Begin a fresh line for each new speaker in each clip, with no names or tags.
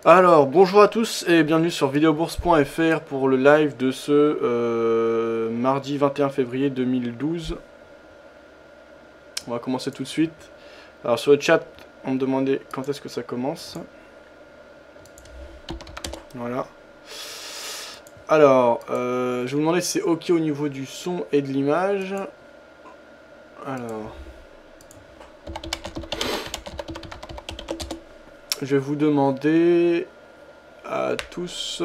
Alors, bonjour à tous et bienvenue sur videobourse.fr pour le live de ce mardi 21 février 2012. On va commencer tout de suite. Alors sur le chat, on me demandait quand est-ce que ça commence. Voilà. Alors, je vais vous demander si c'est ok au niveau du son et de l'image. Alors... Je vais vous demander à tous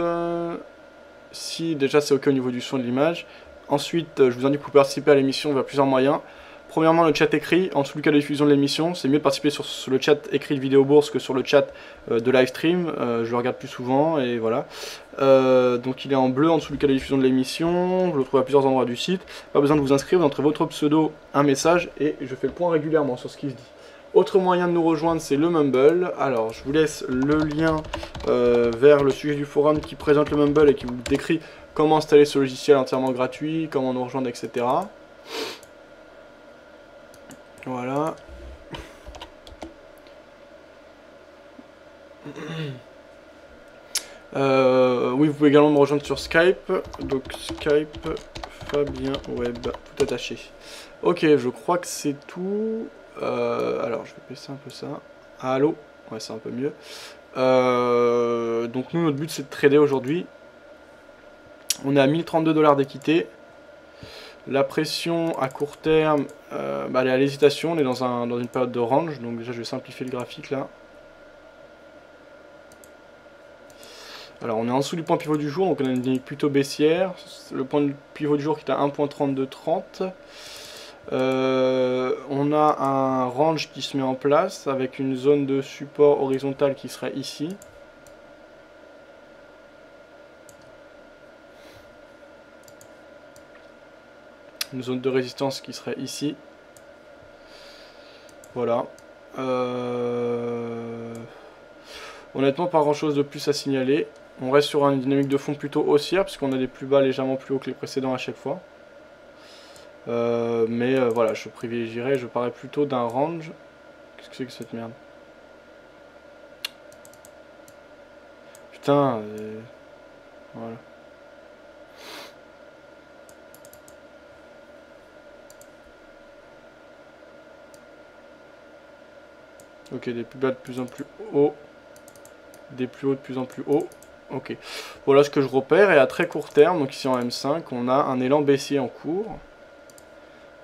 si déjà c'est ok au niveau du son et de l'image. Ensuite, je vous indique que vous pouvez participer à l'émission via plusieurs moyens. Premièrement, le chat écrit, en dessous du cas de diffusion de l'émission. C'est mieux de participer sur le chat écrit de Vidéo Bourse que sur le chat de live stream. Je le regarde plus souvent et voilà. Donc il est en bleu en dessous du cas de diffusion de l'émission. Vous le trouvez à plusieurs endroits du site. Pas besoin de vous inscrire, vous entrez votre pseudo, un message et je fais le point régulièrement sur ce qui se dit. Autre moyen de nous rejoindre, c'est le Mumble. Alors, je vous laisse le lien vers le sujet du forum qui présente le Mumble et qui vous décrit comment installer ce logiciel entièrement gratuit, comment nous rejoindre, etc. Voilà. Oui, vous pouvez également me rejoindre sur Skype. Donc, Skype, Fabien Web, tout attaché. Ok, je crois que c'est tout. Alors, je vais baisser un peu ça. Allô? Ouais, c'est un peu mieux. Donc nous, notre but, c'est de trader aujourd'hui. On est à 1032 $ d'équité. La pression à court terme, elle est à l'hésitation. On est dans une période de range. Donc déjà, je vais simplifier le graphique là. Alors, on est en dessous du point pivot du jour. Donc on a une ligne plutôt baissière. Le point de pivot du jour qui est à 1.3230. On a un range qui se met en place avec une zone de support horizontale qui serait ici. Une zone de résistance qui serait ici. Voilà. Honnêtement, pas grand chose de plus à signaler. On reste sur une dynamique de fond plutôt haussière puisqu'on a des plus bas légèrement plus hauts que les précédents à chaque fois. Voilà, je privilégierais, je parais plutôt d'un range. Qu'est-ce que c'est que cette merde? Putain, voilà. Ok, des plus bas de plus en plus hauts. Des plus hauts de plus en plus hauts. Ok. Voilà ce que je repère. Et à très court terme, donc ici en M5, on a un élan baissier en cours.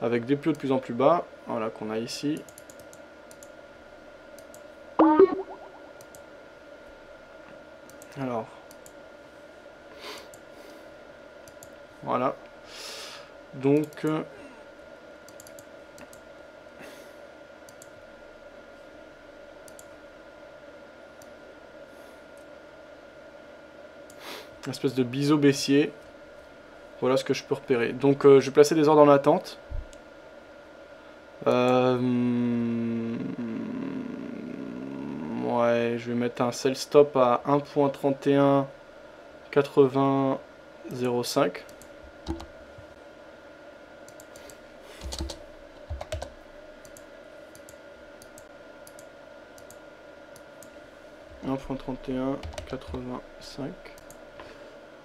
Avec des plus hauts de plus en plus bas. Voilà, qu'on a ici. Alors. Voilà. Donc... une espèce de biseau baissier. Voilà ce que je peux repérer. Donc je vais placer des ordres en attente. Ouais, je vais mettre un sell stop à 1.318005.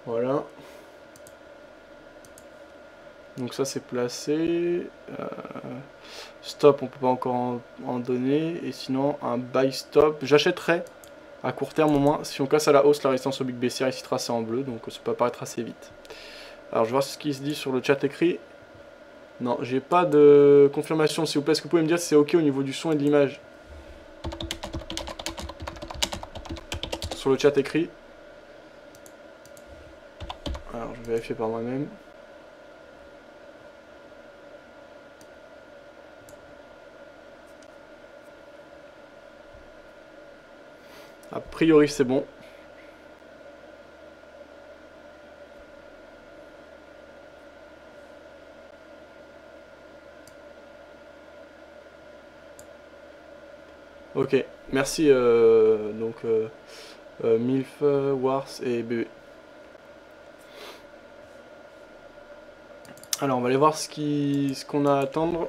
Voilà. Donc ça c'est placé. Stop, on peut pas encore en donner. Et sinon, un buy stop. J'achèterai à court terme au moins. Si on casse à la hausse, la résistance au big baissière ici tracée en bleu. Donc ça peut apparaître assez vite. Alors je vais voir ce qui se dit sur le chat écrit. Non, j'ai pas de confirmation. S'il vous plaît, est-ce que vous pouvez me dire si c'est ok au niveau du son et de l'image? Sur le chat écrit. Alors je vais vérifier par moi-même. A priori c'est bon. Ok, merci Milf, Wars et BB. Alors on va aller voir ce qu'on a à attendre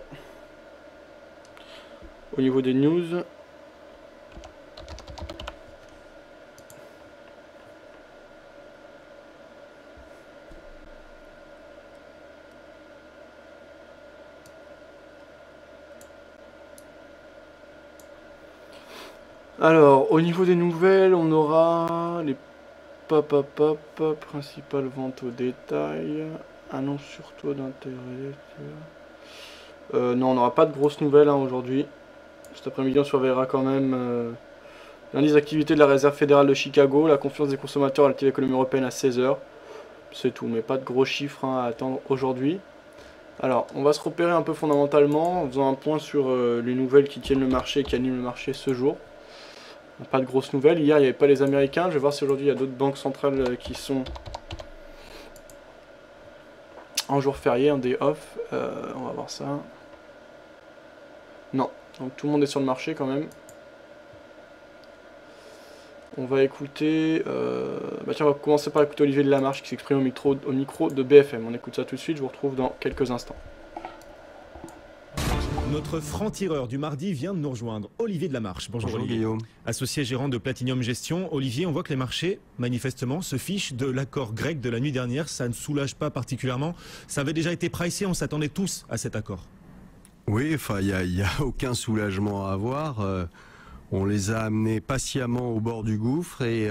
au niveau des news. Alors, au niveau des nouvelles, on aura les principales ventes au détail, annonce sur taux d'intérêt. Non, on n'aura pas de grosses nouvelles aujourd'hui. Cet après-midi, on surveillera quand même l'indice d'activité de la Réserve fédérale de Chicago, la confiance des consommateurs à l'économie européenne à 16 h. C'est tout, mais pas de gros chiffres à attendre aujourd'hui. Alors, on va se repérer un peu fondamentalement en faisant un point sur les nouvelles qui tiennent le marché et qui animent le marché ce jour. Pas de grosses nouvelles. Hier, il n'y avait pas les Américains. Je vais voir si aujourd'hui, il y a d'autres banques centrales qui sont en jour férié, un day off. On va voir ça. Non. Donc, tout le monde est sur le marché quand même. On va écouter... tiens, on va commencer par écouter Olivier Delamarche qui s'exprime au micro de BFM. On écoute ça tout de suite. Je vous retrouve dans quelques instants.
Notre franc-tireur du mardi vient de nous rejoindre, Olivier Delamarche. Bonjour,
Bonjour
Olivier.
Guillaume.
Associé gérant de Platinum Gestion. Olivier, on voit que les marchés, manifestement, se fichent de l'accord grec de la nuit dernière. Ça ne soulage pas particulièrement. Ça avait déjà été pricé, on s'attendait tous à cet accord.
Oui, enfin, il n'y a aucun soulagement à avoir. On les a amenés patiemment au bord du gouffre et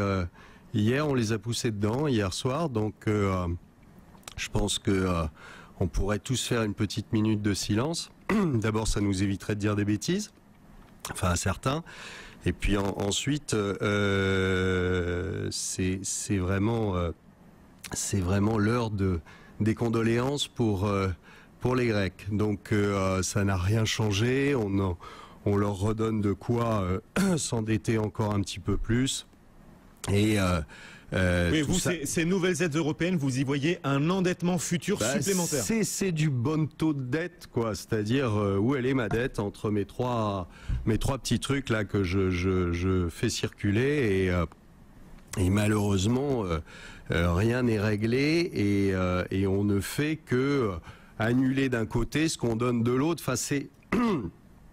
hier, on les a poussés dedans, hier soir. Donc, je pense que on pourrait tous faire une petite minute de silence. D'abord, ça nous éviterait de dire des bêtises, enfin à certains. Et puis ensuite, c'est vraiment l'heure des condoléances pour les Grecs. Donc ça n'a rien changé. On leur redonne de quoi s'endetter encore un petit peu plus. Et
oui, vous, ces nouvelles aides européennes, vous y voyez un endettement futur supplémentaire.
C'est du bon taux de dette, quoi. C'est-à-dire, où elle est ma dette entre mes trois petits trucs là que je fais circuler et malheureusement, rien n'est réglé et on ne fait que annuler d'un côté ce qu'on donne de l'autre. Enfin, c'est...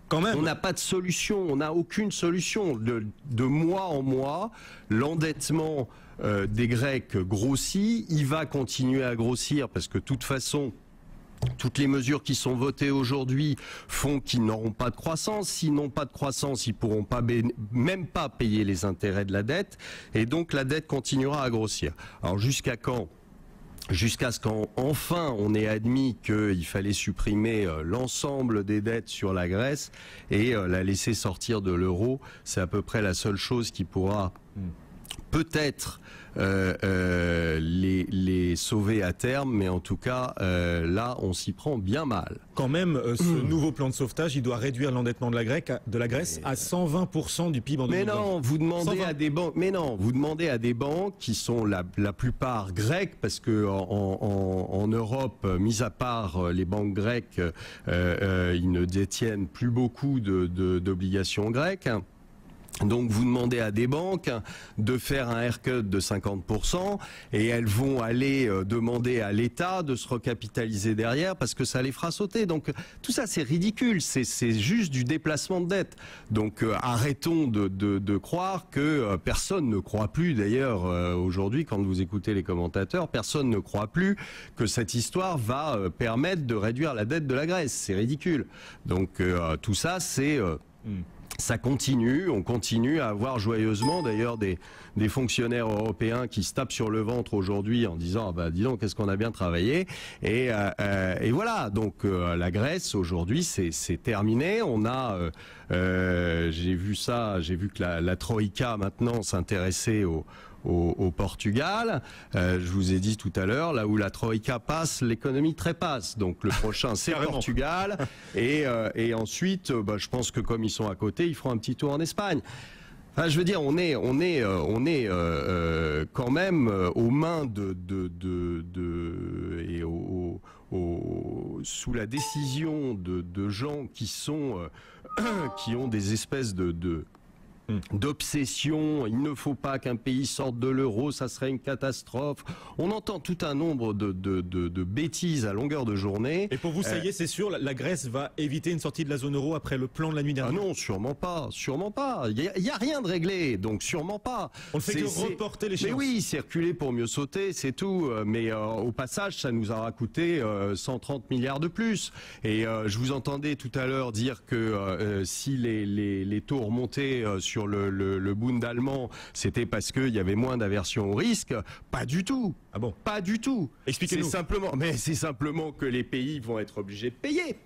Quand même.
On n'a pas de solution, on n'a aucune solution. De mois en mois, l'endettement des Grecs grossit, il va continuer à grossir parce que de toute façon, toutes les mesures qui sont votées aujourd'hui font qu'ils n'auront pas de croissance. S'ils n'ont pas de croissance, ils pourront même pas payer les intérêts de la dette et donc la dette continuera à grossir. Alors jusqu'à quand ? Jusqu'à ce qu'enfin on ait admis qu'il fallait supprimer l'ensemble des dettes sur la Grèce et la laisser sortir de l'euro. C'est à peu près la seule chose qui pourra peut-être les sauver à terme, mais en tout cas, là, on s'y prend bien mal.
Quand même, ce nouveau plan de sauvetage, il doit réduire l'endettement de la Grèce à 120% du PIB en 2020.
Mais non, vous demandez à des banques. Mais non, vous demandez à des banques qui sont la plupart grecques, parce que en Europe, mis à part les banques grecques, ils ne détiennent plus beaucoup d'obligations grecques. Donc vous demandez à des banques de faire un haircut de 50% et elles vont aller demander à l'État de se recapitaliser derrière parce que ça les fera sauter. Donc tout ça c'est ridicule, c'est juste du déplacement de dette. Donc arrêtons de croire que personne ne croit plus d'ailleurs aujourd'hui quand vous écoutez les commentateurs, personne ne croit plus que cette histoire va permettre de réduire la dette de la Grèce. C'est ridicule. Donc tout ça c'est... Ça continue, on continue à avoir joyeusement d'ailleurs des fonctionnaires européens qui se tapent sur le ventre aujourd'hui en disant ah bah dis donc qu'est-ce qu'on a bien travaillé et voilà donc la Grèce aujourd'hui c'est terminé. On a j'ai vu que la Troïka maintenant s'intéressait au Portugal. Je vous ai dit tout à l'heure, là où la Troïka passe, l'économie trépasse. Donc le prochain, c'est le Portugal. Et ensuite, je pense que comme ils sont à côté, ils feront un petit tour en Espagne. Enfin, je veux dire, on est quand même aux mains sous la décision de gens qui ont des espèces d'obsession, il ne faut pas qu'un pays sorte de l'euro, ça serait une catastrophe. On entend tout un nombre de bêtises à longueur de journée.
Et pour vous, ça y est, c'est sûr, la Grèce va éviter une sortie de la zone euro après le plan de la nuit dernière?
Ah non, sûrement pas. Il n'y a rien de réglé, donc sûrement pas.
On ne fait que reporter l'échéance.
Mais oui, circuler pour mieux sauter, c'est tout. Mais au passage, ça nous aura coûté 130 milliards de plus. Et je vous entendais tout à l'heure dire que si les taux remontaient sur sur le Bund allemand, c'était parce qu'il y avait moins d'aversion au risque. Pas du tout.
Ah bon?
Pas du tout.
Expliquez-nous.
C'est simplement que les pays vont être obligés de payer.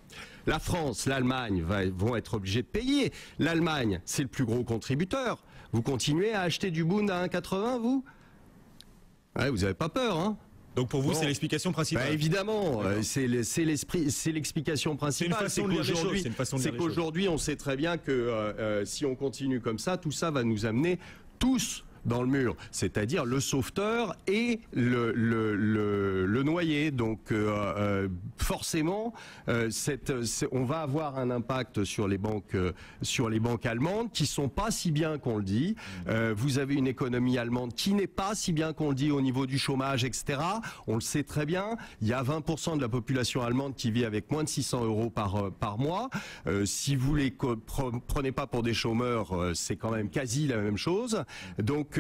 La France, l'Allemagne vont être obligés de payer. L'Allemagne, c'est le plus gros contributeur. Vous continuez à acheter du Bund à 1,80, vous? Ouais, vous n'avez pas peur, hein?
Donc pour vous,
Bon.
c'est l'explication principale.
Bah évidemment, c'est l'explication principale.
C'est
qu'aujourd'hui, on sait très bien que si on continue comme ça, tout ça va nous amener tous dans le mur, c'est-à-dire le sauveteur et le noyé. Donc forcément, on va avoir un impact sur les banques allemandes qui sont pas si bien qu'on le dit. Vous avez une économie allemande qui n'est pas si bien qu'on le dit au niveau du chômage, etc. On le sait très bien. Il y a 20% de la population allemande qui vit avec moins de 600 € par mois. Si vous les prenez pas pour des chômeurs, c'est quand même quasi la même chose. Donc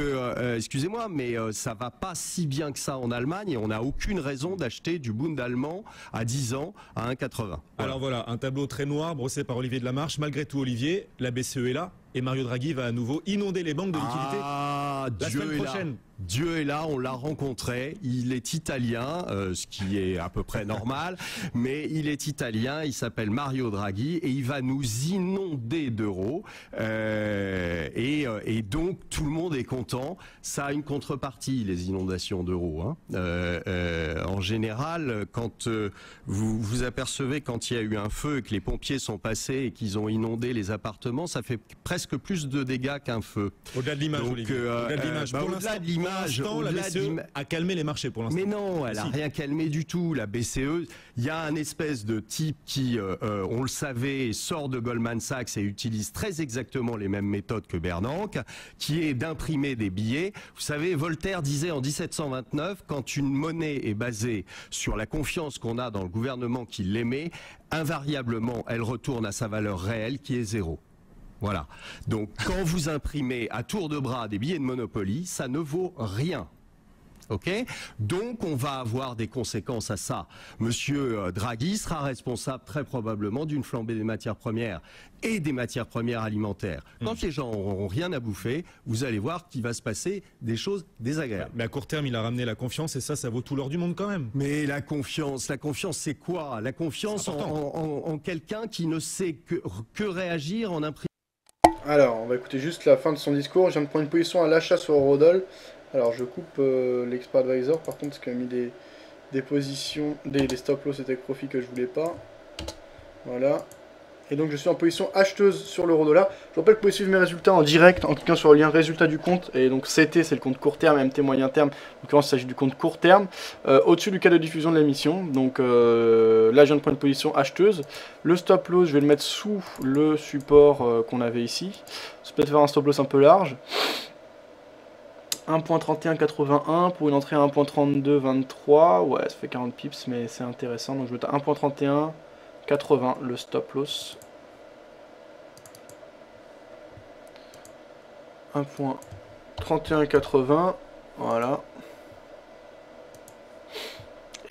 excusez-moi, mais ça va pas si bien que ça en Allemagne et on n'a aucune raison d'acheter du Bund allemand à 10 ans à 1,80. Voilà.
Alors voilà, un tableau très noir brossé par Olivier Delamarche. Malgré tout, Olivier, la BCE est là et Mario Draghi va à nouveau inonder les banques de liquidités la semaine prochaine.
Dieu est là, on l'a rencontré, il est italien, ce qui est à peu près normal, mais il est italien, il s'appelle Mario Draghi et il va nous inonder d'euros et donc tout le monde est content. Ça a une contrepartie, les inondations d'euros. Hein. En général, quand vous apercevez quand il y a eu un feu et que les pompiers sont passés et qu'ils ont inondé les appartements, ça fait presque plus de dégâts qu'un feu.
Au-delà de l'image, Olivier. Au-delà de l'image.
Au-delà de l'image,
la BCE a calmé les marchés pour l'instant.
Mais non, elle n'a rien calmé du tout. La BCE, il y a un espèce de type qui, on le savait, sort de Goldman Sachs et utilise très exactement les mêmes méthodes que Bernanke, qui est d'imprimer des billets. Vous savez, Voltaire disait en 1729, quand une monnaie est basée sur la confiance qu'on a dans le gouvernement qui l'émet, invariablement, elle retourne à sa valeur réelle qui est 0. Voilà. Donc, quand vous imprimez à tour de bras des billets de Monopoly, ça ne vaut rien. Ok ? Donc, on va avoir des conséquences à ça. Monsieur Draghi sera responsable très probablement d'une flambée des matières premières et des matières premières alimentaires. Quand les gens n'auront rien à bouffer, vous allez voir qu'il va se passer des choses désagréables.
Mais à court terme, il a ramené la confiance et ça vaut tout l'or du monde quand même.
Mais la confiance c'est quoi? La confiance en quelqu'un qui ne sait que réagir en imprimant.
Alors, on va écouter juste la fin de son discours. Je viens de prendre une position à l'achat sur Eurodol. Alors, je coupe l'expert advisor, par contre, parce qu'il a mis des positions, des stop loss et take profit que je voulais pas. Voilà. Et donc, je suis en position acheteuse sur l'euro-dollar. Je vous rappelle que vous pouvez suivre mes résultats en direct en cliquant sur le lien résultat du compte. Et donc, CT, c'est le compte court terme, MT moyen terme. Donc, il s'agit du compte court terme. Au-dessus du cas de diffusion de l'émission. Donc, là, je viens de prendre une position acheteuse. Le stop loss, je vais le mettre sous le support qu'on avait ici. Ça peut être faire un stop loss un peu large. 1.3181 pour une entrée à 1.3223. Ouais, ça fait 40 pips, mais c'est intéressant. Donc, je vais mettre à 1.3180 le stop loss. 1.3180, voilà.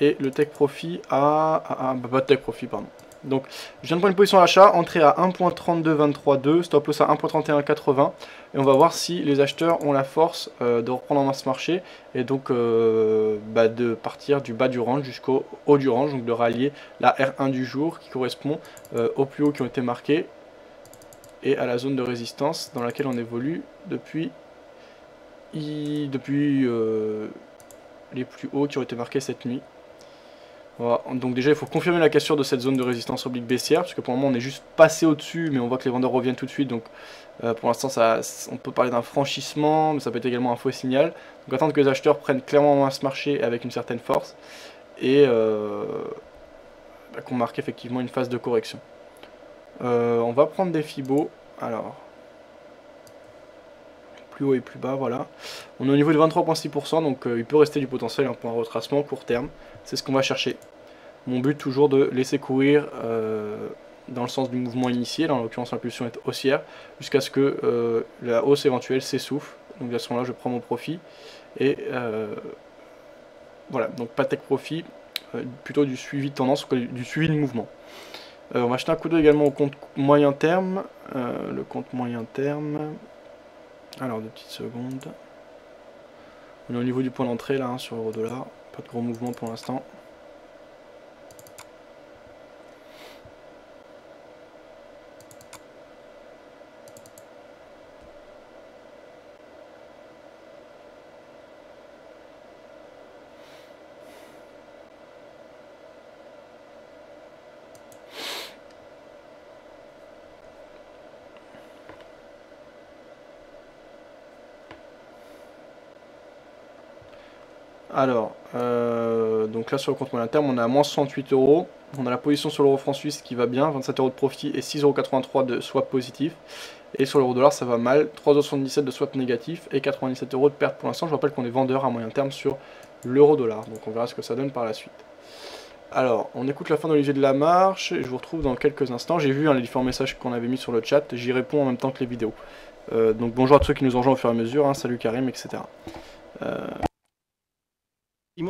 Et le take profit pas de take profit, pardon. Donc, je viens de prendre une position à l'achat, entrée à 1.3223.2, stop loss à 1.3180. Et on va voir si les acheteurs ont la force de reprendre en main ce marché. Et donc, de partir du bas du range jusqu'au haut du range. Donc, de rallier la R1 du jour qui correspond aux plus hauts qui ont été marqués. Et à la zone de résistance dans laquelle on évolue depuis les plus hauts qui ont été marqués cette nuit. Voilà. Donc déjà il faut confirmer la cassure de cette zone de résistance oblique baissière, parce que pour le moment on est juste passé au-dessus, mais on voit que les vendeurs reviennent tout de suite, donc pour l'instant on peut parler d'un franchissement, mais ça peut être également un faux signal. Donc attendre que les acheteurs prennent clairement en main ce marché avec une certaine force, et qu'on marque effectivement une phase de correction. On va prendre des Fibos, alors plus haut et plus bas, voilà. On est au niveau de 23,6%, donc il peut rester du potentiel pour un retracement court terme. C'est ce qu'on va chercher. Mon but toujours de laisser courir dans le sens du mouvement initié, là, en l'occurrence l'impulsion est haussière, jusqu'à ce que la hausse éventuelle s'essouffle. Donc à ce moment-là je prends mon profit. Et voilà, donc pas de take profit, plutôt du suivi de tendance, du suivi de mouvement. On va jeter un coup d'œil également au compte moyen terme. Le compte moyen terme, Alors 2 petites secondes. On est au niveau du point d'entrée là, hein, sur l'euro-dollar. Pas de gros mouvement pour l'instant. Alors, donc là sur le compte moyen terme, on est à moins 68 euros. On a la position sur l'euro franc suisse qui va bien, 27 euros de profit et 6,83 € de swap positif. Et sur l'euro dollar, ça va mal, 3,77 € de swap négatif et 97 € de perte pour l'instant. Je rappelle qu'on est vendeur à moyen terme sur l'euro dollar, donc on verra ce que ça donne par la suite. Alors, on écoute la fin d'Olivier de la Marche et je vous retrouve dans quelques instants. J'ai vu les différents messages qu'on avait mis sur le chat, j'y réponds en même temps que les vidéos. Donc bonjour à tous ceux qui nous rejoignent au fur et à mesure, hein, salut Karim, etc.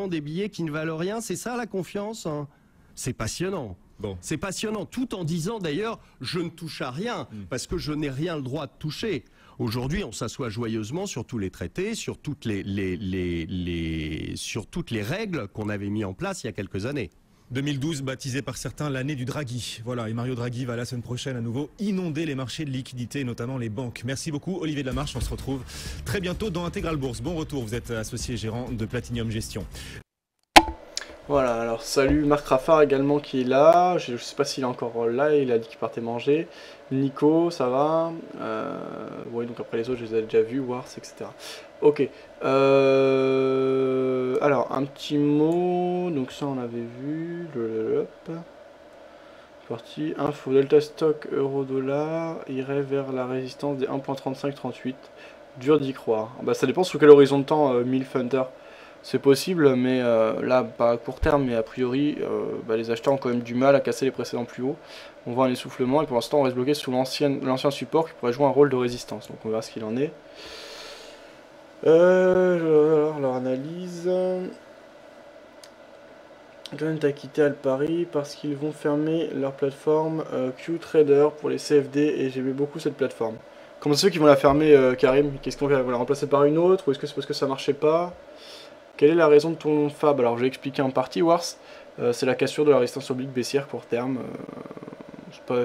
Des billets qui ne valent rien, c'est ça la confiance, hein. C'est passionnant. Bon. C'est passionnant, tout en disant d'ailleurs, je ne touche à rien, parce que je n'ai rien le droit de toucher. Aujourd'hui, on s'assoit joyeusement sur tous les traités, sur toutes sur toutes les règles qu'on avait mis en place il y a quelques années.
2012, baptisé par certains l'année du Draghi. Voilà, et Mario Draghi va la semaine prochaine à nouveau inonder les marchés de liquidités, notamment les banques. Merci beaucoup Olivier Delamarche, on se retrouve très bientôt dans Intégral Bourse. Bon retour, vous êtes associé gérant de Platinum Gestion.
Voilà, alors salut Marc Raffard également qui est là, je sais pas s'il est encore là, il a dit qu'il partait manger. Nico, ça va, oui donc après les autres je les ai déjà vus, Wars, etc. Ok, alors un petit mot, donc ça on avait vu, parti, info, Delta Stock euro-dollar irait vers la résistance des 1.3538, dur d'y croire. Bah ça dépend sur quel horizon de temps, Milf Hunter. C'est possible, mais là, pas à court terme, mais a priori, les acheteurs ont quand même du mal à casser les précédents plus hauts. On voit un essoufflement, et pour l'instant, on reste bloqué sous l'ancien support qui pourrait jouer un rôle de résistance. Donc on verra ce qu'il en est. Alors, leur analyse. Joint a quitté Alpari parce qu'ils vont fermer leur plateforme QTrader pour les CFD, et j'aimais beaucoup cette plateforme. Comment c'est ceux qui vont la fermer, Karim? Qu'est-ce qu'on va la remplacer par une autre, ou est-ce que c'est parce que ça marchait pas? Quelle est la raison de ton nom de Fab? Alors j'ai expliqué en partie, Wars, c'est la cassure de la résistance oblique baissière court terme. C'est pas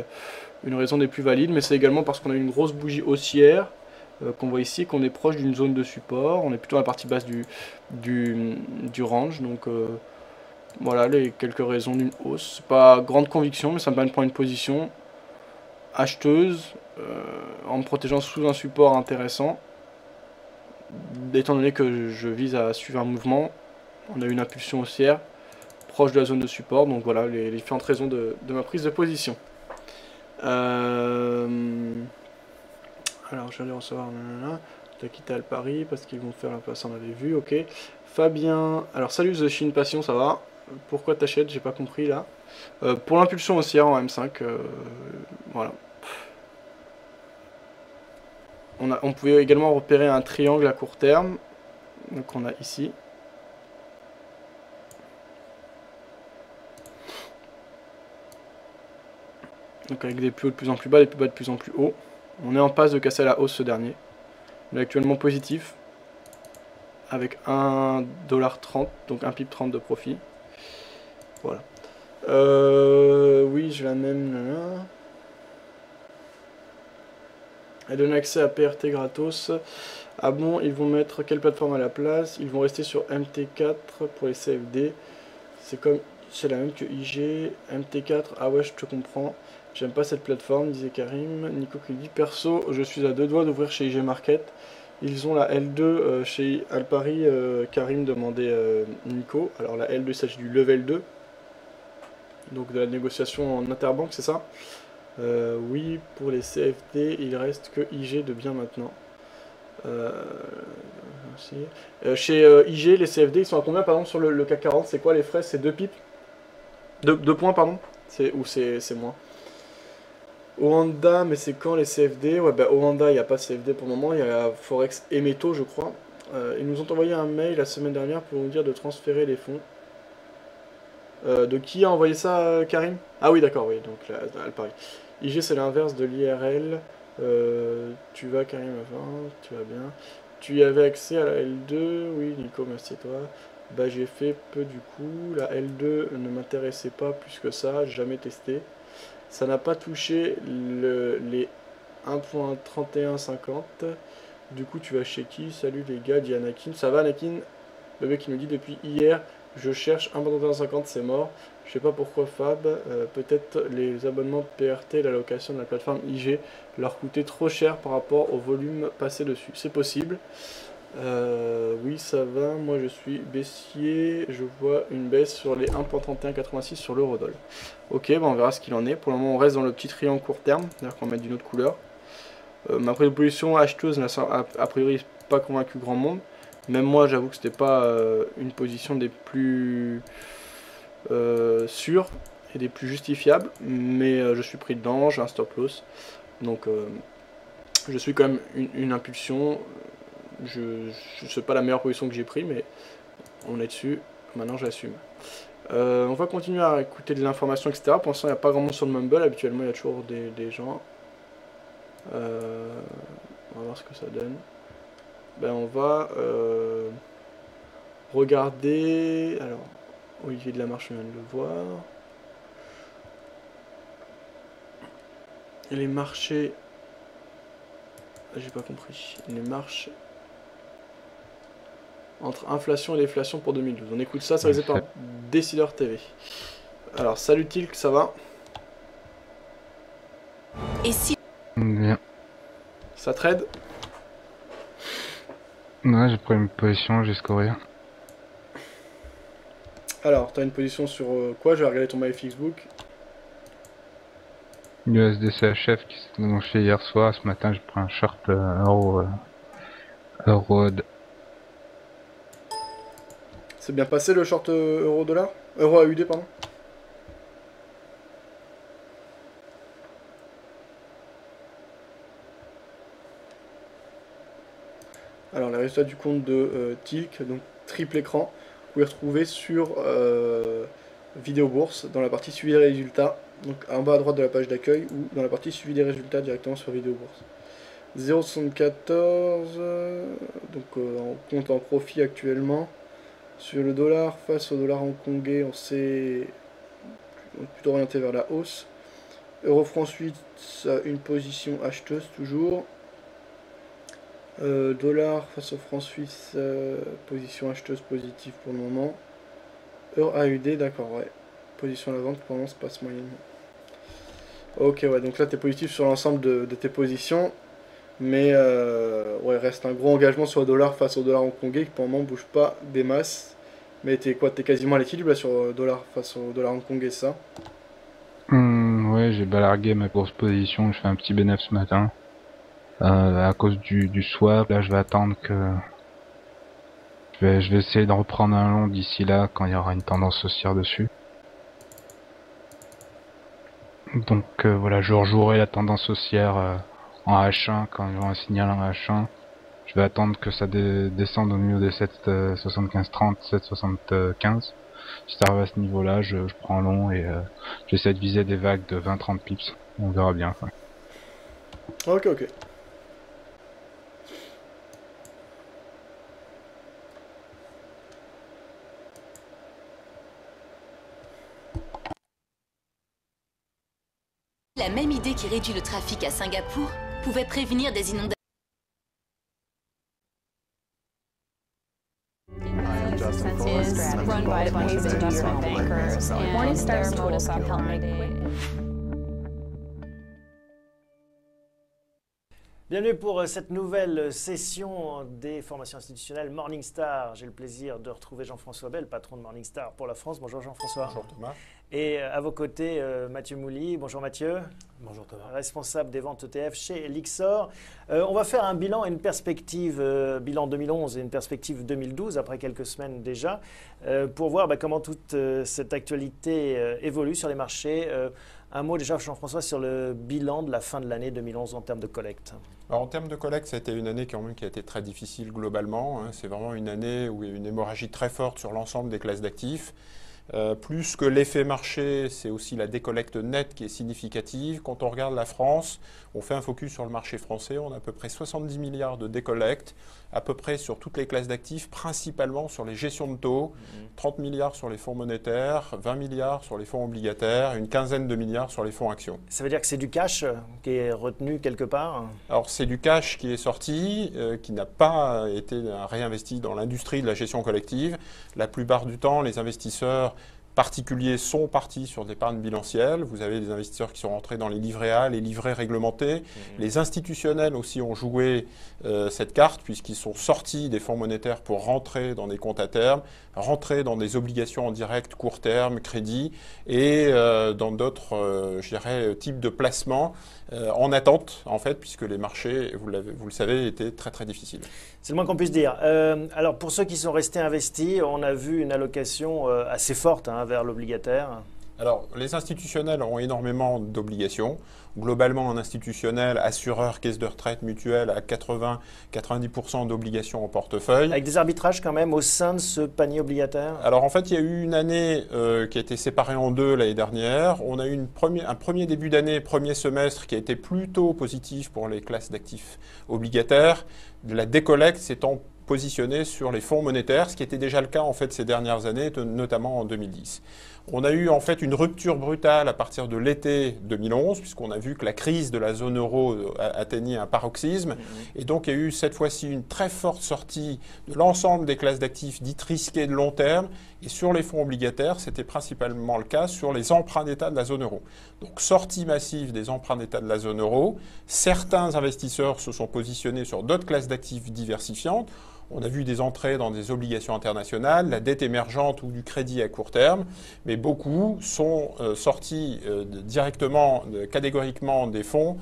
une raison des plus valides, mais c'est également parce qu'on a une grosse bougie haussière qu'on voit ici, qu'on est proche d'une zone de support. On est plutôt à la partie basse du range, donc voilà les quelques raisons d'une hausse. C'est pas grande conviction, mais ça me permet de prendre une position acheteuse en me protégeant sous un support intéressant. Étant donné que je vise à suivre un mouvement, on a une impulsion haussière proche de la zone de support, donc voilà les différentes raisons de ma prise de position. Alors j'allais recevoir t'as quitté Alpari parce qu'ils vont faire la place, on avait vu, ok. Fabien, alors salut The Shin Passion, ça va? Pourquoi t'achètes? J'ai pas compris là. Pour l'impulsion haussière en M5, voilà. On pouvait également repérer un triangle à court terme, donc on a ici. Donc avec des plus hauts de plus en plus bas, des plus bas de plus en plus hauts. On est en passe de casser à la hausse ce dernier. On est actuellement positif, avec 1,30$, donc un pip 30 de profit. Voilà. Oui, je la même. Elle donne accès à PRT gratos. Ah bon, ils vont mettre quelle plateforme à la place? Ils vont rester sur MT4 pour les CFD. C'est la même que IG. MT4, ah ouais, je te comprends. J'aime pas cette plateforme, disait Karim. Nico qui dit perso, je suis à 2 doigts d'ouvrir chez IG Market. Ils ont la L2 chez Alpari. Karim demandait Nico. Alors la L2, il s'agit du level 2. Donc de la négociation en interbanque, c'est ça? Oui, pour les CFD, il reste que IG de bien maintenant. Chez IG, les CFD, ils sont à combien par exemple sur le CAC 40? C'est quoi les frais? C'est 2 pips? 2 points, pardon? Ou c'est moins? Oanda, mais c'est quand les CFD? Ouais, bah Oanda, il n'y a pas de CFD pour le moment, il y a Forex et Métaux, je crois. Ils nous ont envoyé un mail la semaine dernière pour nous dire de transférer les fonds. De qui a envoyé ça, Karim? Ah oui, d'accord, oui, donc Alpari. IG, c'est l'inverse de l'IRL. Tu vas Karim avant, tu vas bien. Tu y avais accès à la L2? Oui, Nico, merci à toi. Bah j'ai fait peu du coup. La L2 ne m'intéressait pas plus que ça, j'ai jamais testé. Ça n'a pas touché les 1.3150. Du coup, tu vas chez qui? Salut les gars, dit Anakin. Ça va, Anakin? Le mec qui nous dit depuis hier, je cherche 1.3150, c'est mort. Je sais pas pourquoi Fab. Peut-être les abonnements PRT, la location de la plateforme IG, leur coûtait trop cher par rapport au volume passé dessus. C'est possible. Oui, ça va. Moi, je suis baissier. Je vois une baisse sur les 1.3186 sur l'eurodoll. Ok, bah on verra ce qu'il en est. Pour le moment, on reste dans le petit triangle court terme, c'est-à-dire qu'on va mettre d'une autre couleur. Ma position acheteuse n'a a priori pas convaincu grand monde. Même moi, j'avoue que c'était pas une position des plus sûres et des plus justifiables. Mais je suis pris dedans, j'ai un stop loss. Donc je suis quand même une impulsion. Je sais pas la meilleure position que j'ai pris, mais on est dessus. Maintenant, j'assume. On va continuer à écouter des informations, etc. Pour l'instant, il n'y a pas grand monde sur le Mumble. Habituellement, il y a toujours des gens. On va voir ce que ça donne. Ben, on va regarder. Alors, Olivier de la Marche, on vient de le voir. Et les marchés. J'ai pas compris. Les marchés. Entre inflation et déflation pour 2012. On écoute ça, c'est réalisé par Décideur TV. Alors, salut Tilk, ça va?
Et si...
Bien.
Ça trade?
Ouais, j'ai pris une position jusqu'au rien.
Alors, t'as une position sur quoi? Je vais regarder ton MyFixbook.
USDCHF qui s'est annoncé hier soir. Ce matin, j'ai pris un short euro.
C'est bien passé le short euro-dollar? Euro-AUD, pardon. Alors, les résultats du compte de Tilk, donc triple écran, vous pouvez retrouver sur Vidéo Bourse, dans la partie suivi des résultats, donc en bas à droite de la page d'accueil, ou dans la partie suivi des résultats directement sur Vidéo Bourse. 0,74, donc on compte en profit actuellement. Sur le dollar, face au dollar hongkongais, on s'est plutôt orienté vers la hausse. Euro-franc suisse, une position acheteuse toujours. Dollar face au franc suisse, position acheteuse positive pour le moment. Euro-AUD, d'accord, ouais. Position à la vente, pour le moment, se passe moyennement. Ok, ouais, donc là, tu es positif sur l'ensemble de tes positions. Mais ouais, reste un gros engagement sur le dollar face au dollar hongkongais qui pour le moment bouge pas des masses. Mais t'es quasiment à l'équilibre là sur le dollar face au dollar hongkongais, ça?
Ouais, j'ai balargué ma grosse position. Je fais un petit bénéfice ce matin. À cause du swap, là je vais attendre que... Je vais essayer de reprendre un long d'ici là quand il y aura une tendance haussière dessus. Donc voilà, je rejouerai la tendance haussière en H1 quand il y aura un signal en H1. Je vais attendre que ça descende au niveau des 7,75-30, 7,75. Si ça arrive à ce niveau-là, je prends long et j'essaie de viser des vagues de 20-30 pips. On verra bien. Ouais.
Ok, ok.
La même idée qui réduit le trafic à Singapour pouvait prévenir des inondations.
Run by investment bankers, and Morningstar's modus operandi.
Bienvenue pour cette nouvelle session des formations institutionnelles Morningstar. J'ai le plaisir de retrouver Jean-François Bel, patron de Morningstar pour la France. Bonjour Jean-François.
Bonjour Thomas.
Et à vos côtés, Mathieu Mouly. Bonjour Mathieu.
Bonjour Thomas.
Responsable des ventes ETF chez Lixor. On va faire un bilan et une perspective, bilan 2011 et une perspective 2012, après quelques semaines déjà, pour voir comment toute cette actualité évolue sur les marchés. Un mot déjà, Jean-François, sur le bilan de la fin de l'année 2011 en termes de collecte.
Alors, en termes de collecte, ça a été une année qui a été très difficile globalement. C'est vraiment une année où il y a eu une hémorragie très forte sur l'ensemble des classes d'actifs. Plus que l'effet marché, c'est aussi la décollecte nette qui est significative. Quand on regarde la France, on fait un focus sur le marché français, on a à peu près 70 milliards de décollecte, à peu près sur toutes les classes d'actifs, principalement sur les gestions de taux, 30 milliards sur les fonds monétaires, 20 milliards sur les fonds obligataires, une quinzaine de milliards sur les fonds actions.
Ça veut dire que c'est du cash qui est retenu quelque part?
Alors c'est du cash qui est sorti, qui n'a pas été réinvesti dans l'industrie de la gestion collective. La plupart du temps, les investisseurs particuliers sont partis sur l'épargne bilancielle. Vous avez des investisseurs qui sont rentrés dans les livrets A, les livrets réglementés. Les institutionnels aussi ont joué cette carte puisqu'ils sont sortis des fonds monétaires pour rentrer dans des comptes à terme, rentrer dans des obligations en direct court terme, crédit et dans d'autres, je dirais, types de placements en attente en fait puisque les marchés, vous le savez, étaient très très difficiles.
C'est le moins qu'on puisse dire. Alors pour ceux qui sont restés investis, on a vu une allocation assez forte vers l'obligataire.
Alors, les institutionnels ont énormément d'obligations. Globalement, un institutionnel, assureur, caisse de retraite, mutuelle, a 80-90% d'obligations en portefeuille.
Avec des arbitrages quand même au sein de ce panier obligataire?
Alors, en fait, il y a eu une année qui a été séparée en deux l'année dernière. On a eu un premier début d'année, premier semestre, qui a été plutôt positif pour les classes d'actifs obligataires. La décollecte s'étant positionnée sur les fonds monétaires, ce qui était déjà le cas en fait ces dernières années, notamment en 2010. On a eu en fait une rupture brutale à partir de l'été 2011, puisqu'on a vu que la crise de la zone euro atteignait un paroxysme. Et donc il y a eu cette fois-ci une très forte sortie de l'ensemble des classes d'actifs dites risquées de long terme. Et sur les fonds obligataires, c'était principalement le cas sur les emprunts d'État de la zone euro. Donc sortie massive des emprunts d'État de la zone euro. Certains investisseurs se sont positionnés sur d'autres classes d'actifs diversifiantes. On a vu des entrées dans des obligations internationales, la dette émergente ou du crédit à court terme, mais beaucoup sont sortis directement, catégoriquement des fonds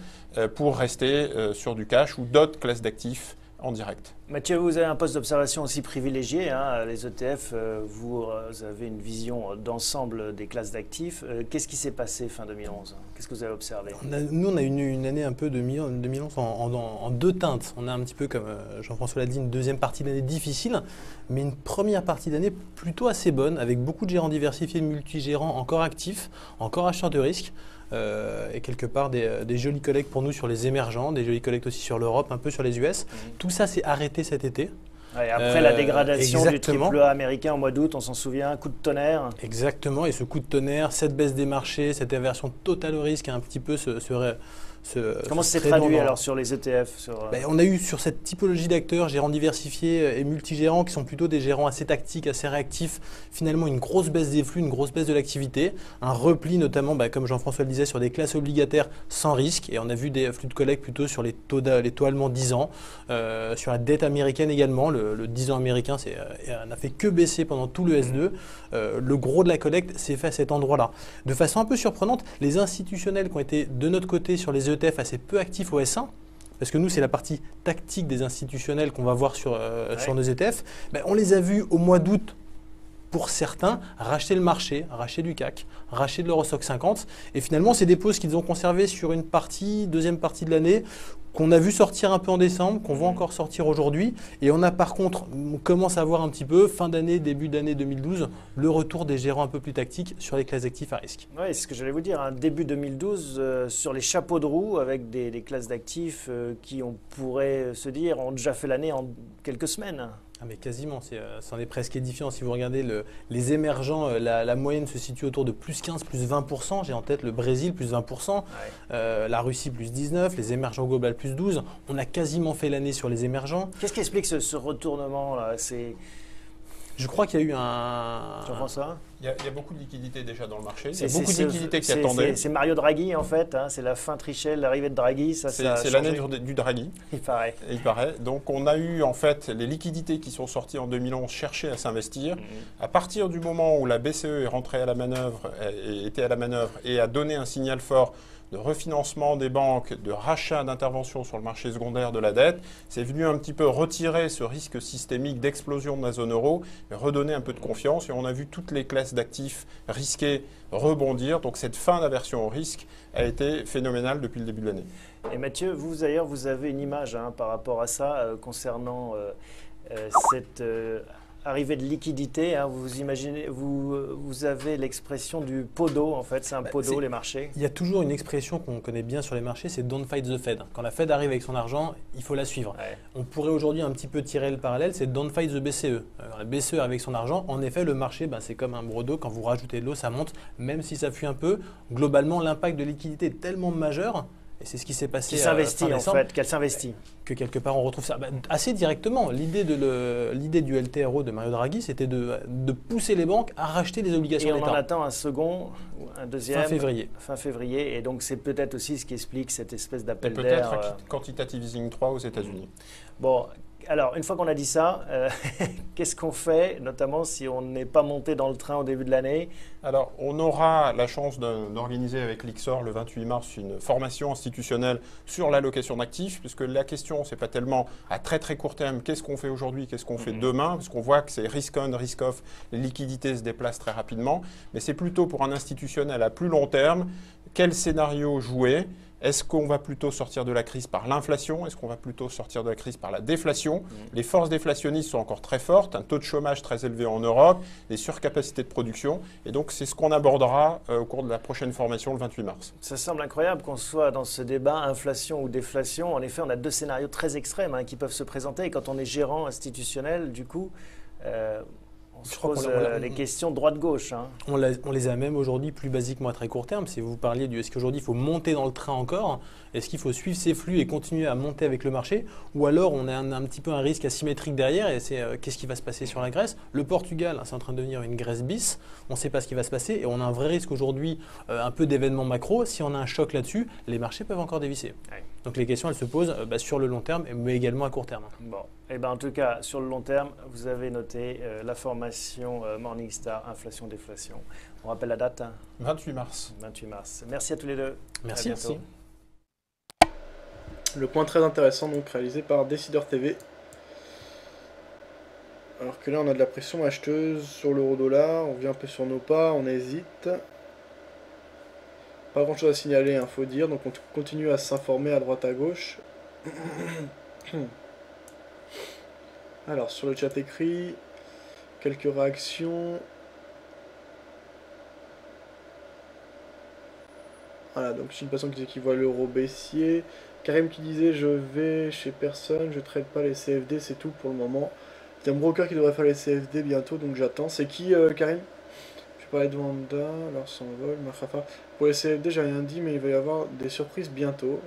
pour rester sur du cash ou d'autres classes d'actifs en direct.
Mathieu, vous avez un poste d'observation aussi privilégié. Les ETF, vous avez une vision d'ensemble des classes d'actifs. Qu'est-ce qui s'est passé fin 2011? Qu'est-ce que vous avez observé?
Nous, on a une année un peu 2011 en deux teintes. On a un petit peu, comme Jean-François l'a dit, une deuxième partie d'année difficile, mais une première partie d'année plutôt assez bonne, avec beaucoup de gérants diversifiés, multigérants encore actifs, encore acheteurs de risque. Et quelque part des jolies collectes pour nous sur les émergents, des jolies collectes aussi sur l'Europe, un peu sur les US. Tout ça s'est arrêté cet été.
Ouais, après la dégradation du triple A américain au mois d'août, on s'en souvient, un coup de tonnerre.
Exactement, et ce coup de tonnerre, cette baisse des marchés, cette aversion totale au risque un petit peu
Comment ça s'est traduit alors sur les ETF
On a eu sur cette typologie d'acteurs, gérants diversifiés et multigérants, qui sont plutôt des gérants assez tactiques, assez réactifs, finalement une grosse baisse des flux, une grosse baisse de l'activité, un repli notamment, comme Jean-François le disait, sur des classes obligataires sans risque, et on a vu des flux de collecte plutôt sur les taux allemands 10 ans, sur la dette américaine également, le 10 ans américain n'a fait que baisser pendant tout le S2, le gros de la collecte s'est fait à cet endroit-là. De façon un peu surprenante, les institutionnels qui ont été de notre côté sur les ETF assez peu actifs au S1, parce que nous c'est la partie tactique des institutionnels qu'on va voir sur nos ETF, on les a vus au mois d'août pour certains racheter le marché, racheter du CAC, racheter de l'Eurostoxx 50, et finalement c'est des pauses qu'ils ont conservées sur une deuxième partie de l'année, qu'on a vu sortir un peu en décembre, qu'on voit encore sortir aujourd'hui. Et on a par contre, on commence à voir un petit peu, fin d'année, début d'année 2012, le retour des gérants un peu plus tactiques sur les classes d'actifs à risque.
Oui, c'est ce que j'allais vous dire. Début 2012, sur les chapeaux de roue, avec des classes d'actifs qui, on pourrait se dire, ont déjà fait l'année en quelques semaines.
Ah mais quasiment, c'en est presque édifiant. Si vous regardez les émergents, la moyenne se situe autour de plus 15, plus 20%. J'ai en tête le Brésil, plus 20%, la Russie, plus 19%, les émergents global, plus 12%. On a quasiment fait l'année sur les émergents.
Qu'est-ce qui explique ce retournement-là?
Je crois qu'il y a eu un...
Jean-François ?
Il y a beaucoup de liquidités déjà dans le marché. Il y a beaucoup de liquidités qui attendaient.
C'est Mario Draghi en fait, c'est la fin Trichet, l'arrivée de Draghi.
C'est l'année du Draghi.
Il paraît.
Donc on a eu en fait les liquidités qui sont sorties en 2011 chercher à s'investir. À partir du moment où la BCE est rentrée à la manœuvre, était à la manœuvre et a donné un signal fort de refinancement des banques, de rachat d'intervention sur le marché secondaire de la dette, c'est venu un petit peu retirer ce risque systémique d'explosion de la zone euro et redonner un peu de confiance. Et on a vu toutes les classes d'actifs risqués rebondir. Donc cette fin d'aversion au risque a été phénoménale depuis le début de l'année.
Et Mathieu, vous d'ailleurs, vous avez une image par rapport à ça concernant cette arrivée de liquidité, hein, vous imaginez, vous avez l'expression du pot d'eau, en fait, c'est un pot d'eau, les marchés.
Il y a toujours une expression qu'on connaît bien sur les marchés, c'est don't fight the Fed. Quand la Fed arrive avec son argent, il faut la suivre.
Ouais.
On pourrait aujourd'hui un petit peu tirer le parallèle, c'est don't fight the BCE. La BCE avec son argent, en effet, le marché, c'est comme un brodo, quand vous rajoutez de l'eau, ça monte, même si ça fuit un peu. Globalement, l'impact de liquidité est tellement majeur. Et c'est ce qui s'est passé.
Qui s'investit en fait, qu'elle s'investit.
Que quelque part on retrouve ça assez directement. L'idée du LTRO de Mario Draghi, c'était de pousser les banques à racheter des obligations d'État.
Et on en attend un second, un deuxième.
Fin février.
Fin février. Et donc c'est peut-être aussi ce qui explique cette espèce d'appel d'air.
Peut-être quantitative easing 3 aux États-Unis.
Bon. Alors, une fois qu'on a dit ça, qu'est-ce qu'on fait, notamment si on n'est pas monté dans le train au début de l'année?
Alors, on aura la chance d'organiser avec l'IXOR le 28 mars une formation institutionnelle sur l'allocation d'actifs, puisque la question, ce n'est pas tellement à très très court terme, qu'est-ce qu'on fait aujourd'hui, qu'est-ce qu'on fait demain, parce qu'on voit que c'est risk on, risk off, les liquidités se déplacent très rapidement, mais c'est plutôt pour un institutionnel à plus long terme, quel scénario jouer? Est-ce qu'on va plutôt sortir de la crise par l'inflation? Est-ce qu'on va plutôt sortir de la crise par la déflation? Les forces déflationnistes sont encore très fortes, un taux de chômage très élevé en Europe, des surcapacités de production. Et donc, c'est ce qu'on abordera au cours de la prochaine formation le 28 mars.
Ça semble incroyable qu'on soit dans ce débat inflation ou déflation. En effet, on a deux scénarios très extrêmes qui peuvent se présenter. Et quand on est gérant institutionnel, du coup, on se pose les questions droite-gauche.
On les a même aujourd'hui plus basiquement à très court terme. Si vous parliez est-ce qu'aujourd'hui il faut monter dans le train encore? Est-ce qu'il faut suivre ces flux et continuer à monter avec le marché? Ou alors on a un petit peu un risque asymétrique derrière et c'est qu'est-ce qui va se passer sur la Grèce? Le Portugal, c'est en train de devenir une Grèce bis. On ne sait pas ce qui va se passer et on a un vrai risque aujourd'hui, un peu d'événements macro. Si on a un choc là-dessus, les marchés peuvent encore dévisser. Ouais. Donc les questions, elles se posent sur le long terme, mais également à court terme.
Bon, et en tout cas, sur le long terme, vous avez noté la formation Morningstar, inflation-déflation. On rappelle la date?
28 mars.
28 mars. Merci à tous les deux.
Merci. Merci.
Le point très intéressant, donc réalisé par Décideur TV. Alors que là, on a de la pression acheteuse sur l'euro-dollar. On vient un peu sur nos pas, on hésite. Pas grand chose à signaler, faut dire, donc on continue à s'informer à droite à gauche. Alors sur le chat écrit, quelques réactions. Voilà, donc c'est une personne qui disait qu'il voit l'euro baissier. Karim qui disait je vais chez personne, je traite pas les CFD, c'est tout pour le moment. Il y a un broker qui devrait faire les CFD bientôt, donc j'attends. C'est qui Karim? Je parlais de Wanda, alors s'envole, Mafafa. Pour les CFD, j'ai rien dit, mais il va y avoir des surprises bientôt.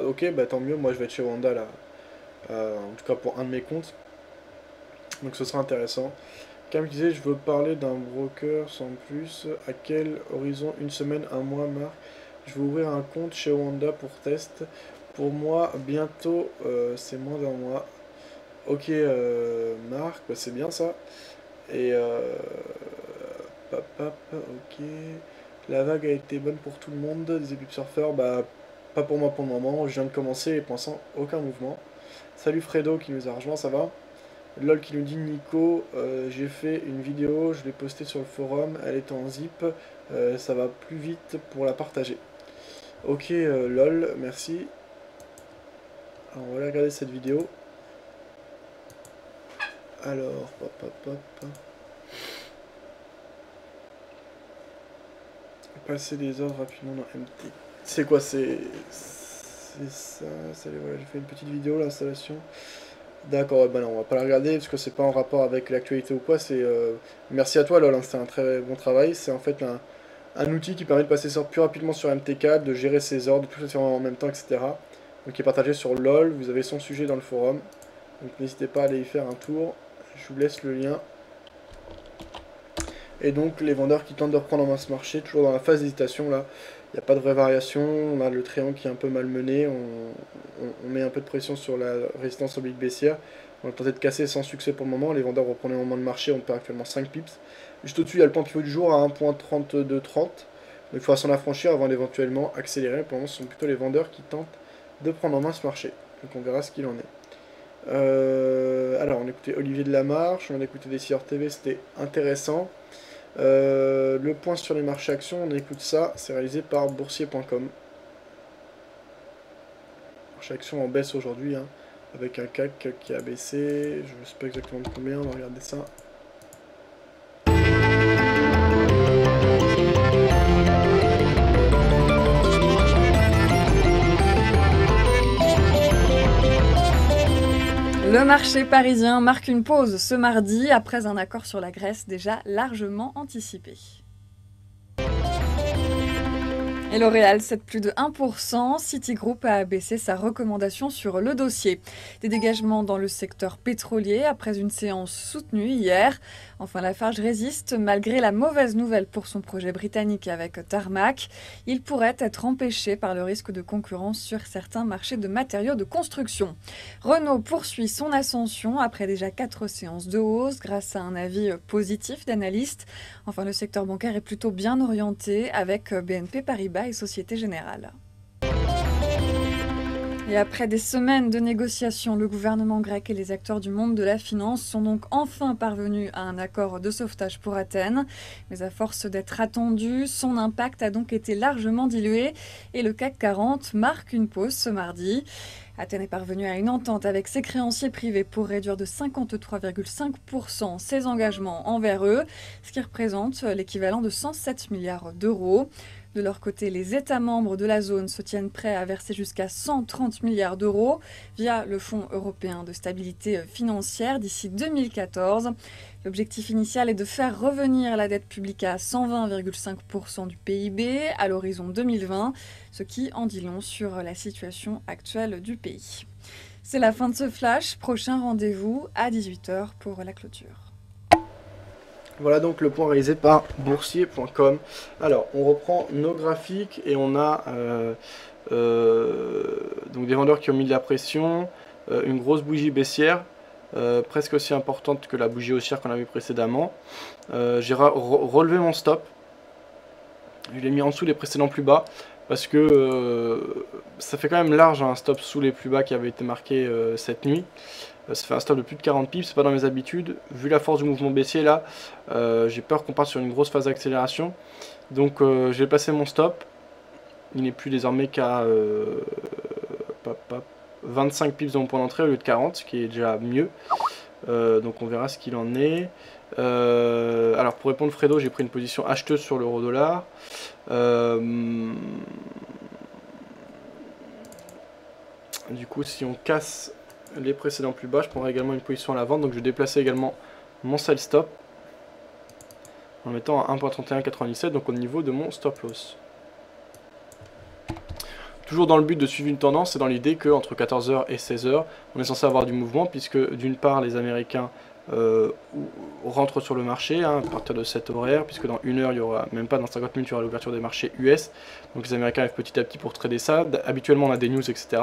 Ok, tant mieux, moi je vais être chez Wanda là. En tout cas pour un de mes comptes. Donc ce sera intéressant. Cam disait, je veux parler d'un broker sans plus. À quel horizon? Une semaine, un mois, Marc? Je vais ouvrir un compte chez Wanda pour test. Pour moi, bientôt, c'est moins d'un mois. Ok, Marc, c'est bien ça. Et ok. La vague a été bonne pour tout le monde. Des équipes surfeurs, pas pour moi pour le moment. Je viens de commencer et pour l'instant, aucun mouvement. Salut Fredo qui nous a rejoint, ça va? LOL qui nous dit Nico, j'ai fait une vidéo, je l'ai postée sur le forum, elle est en zip, ça va plus vite pour la partager. Ok LOL, merci. Alors, on va aller regarder cette vidéo. Alors, passer des ordres rapidement dans MT. C'est quoi? C'est ça, voilà, j'ai fait une petite vidéo, l'installation. D'accord, non, on va pas la regarder parce que c'est pas en rapport avec l'actualité ou quoi. C'est merci à toi LOL, c'était un très bon travail. C'est en fait un outil qui permet de passer plus rapidement sur MT4, de gérer ses ordres, de tout faire en même temps, etc. Donc qui est partagé sur LOL. Vous avez son sujet dans le forum. Donc n'hésitez pas à aller y faire un tour. Je vous laisse le lien. Et donc les vendeurs qui tentent de reprendre en main ce marché, toujours dans la phase d'hésitation là. Il n'y a pas de vraie variation, on a le triangle qui est un peu malmené, on met un peu de pression sur la résistance oblique baissière. On a tenté de casser sans succès pour le moment, les vendeurs reprenaient en main le marché, on perd actuellement 5 pips. Juste au-dessus, il y a le point pivot du jour à 1.3230, donc il faudra s'en affranchir avant d'éventuellement accélérer. Pour le moment, ce sont plutôt les vendeurs qui tentent de prendre en main ce marché, donc on verra ce qu'il en est. Alors, on écoutait Olivier de Lamarche, on a écouté Décideur TV, c'était intéressant. Le point sur les marchés actions, on écoute ça, c'est réalisé par boursier.com. Marché actions en baisse aujourd'hui, avec un CAC qui a baissé, je ne sais pas exactement de combien, on va regarder ça.
Le marché parisien marque une pause ce mardi après un accord sur la Grèce déjà largement anticipé. Et L'Oréal cède plus de 1%, Citigroup a abaissé sa recommandation sur le dossier. Des dégagements dans le secteur pétrolier après une séance soutenue hier. Enfin, Lafarge résiste malgré la mauvaise nouvelle pour son projet britannique avec Tarmac. Il pourrait être empêché par le risque de concurrence sur certains marchés de matériaux de construction. Renault poursuit son ascension après déjà 4 séances de hausse grâce à un avis positif d'analystes. Enfin, le secteur bancaire est plutôt bien orienté avec BNP Paribas et Société Générale. Et après des semaines de négociations, le gouvernement grec et les acteurs du monde de la finance sont donc enfin parvenus à un accord de sauvetage pour Athènes. Mais à force d'être attendu, son impact a donc été largement dilué et le CAC 40 marque une pause ce mardi. Athènes est parvenue à une entente avec ses créanciers privés pour réduire de 53,5% ses engagements envers eux, ce qui représente l'équivalent de 107 milliards d'euros. De leur côté, les États membres de la zone se tiennent prêts à verser jusqu'à 130 milliards d'euros via le Fonds européen de stabilité financière d'ici 2014. L'objectif initial est de faire revenir la dette publique à 120,5% du PIB à l'horizon 2020, ce qui en dit long sur la situation actuelle du pays. C'est la fin de ce flash. Prochain rendez-vous à 18h pour la clôture.
Voilà donc le point réalisé par boursier.com. Alors, on reprend nos graphiques et on a donc des vendeurs qui ont mis de la pression, une grosse bougie baissière, presque aussi importante que la bougie haussière qu'on a vu précédemment. J'ai relevé mon stop. Je l'ai mis en dessous des précédents plus bas parce que ça fait quand même large un stop sous les plus bas qui avait été marqué cette nuit. Ça fait un stop de plus de 40 pips, c'est pas dans mes habitudes. Vu la force du mouvement baissier là, j'ai peur qu'on parte sur une grosse phase d'accélération. Donc je vais passer mon stop. Il n'est plus désormais qu'à 25 pips dans mon point d'entrée au lieu de 40, ce qui est déjà mieux. Donc on verra ce qu'il en est. Alors pour répondre Fredo, j'ai pris une position acheteuse sur l'euro-dollar. Du coup si on casse les précédents plus bas, je prendrai également une position à la vente, donc je vais déplacer également mon sell stop en mettant à 1.3197, donc au niveau de mon stop loss. Toujours dans le but de suivre une tendance et dans l'idée qu'entre 14h et 16h, on est censé avoir du mouvement, puisque d'une part les Américains rentrent sur le marché à partir de cet horaire, puisque dans 1 heure, il y aura, même pas dans 50 minutes, il y aura l'ouverture des marchés US. Donc les Américains arrivent petit à petit pour trader ça. Habituellement, on a des news, etc.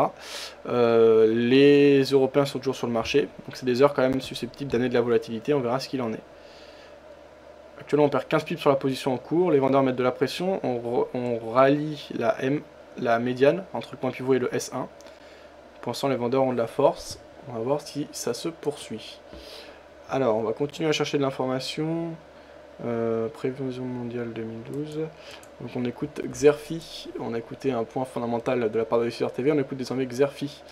Les Européens sont toujours sur le marché, donc c'est des heures quand même susceptibles d'amener de la volatilité. On verra ce qu'il en est. Actuellement, on perd 15 pips sur la position en cours. Les vendeurs mettent de la pression. On rallie la médiane entre le point pivot et le S1. Pour l'instant, les vendeurs ont de la force. On va voir si ça se poursuit. Alors, on va continuer à chercher de l'information. Prévision mondiale 2012. Donc on écoute Xerfi. On a écouté un point fondamental de la part de l'Histoire TV. On écoute désormais Xerfi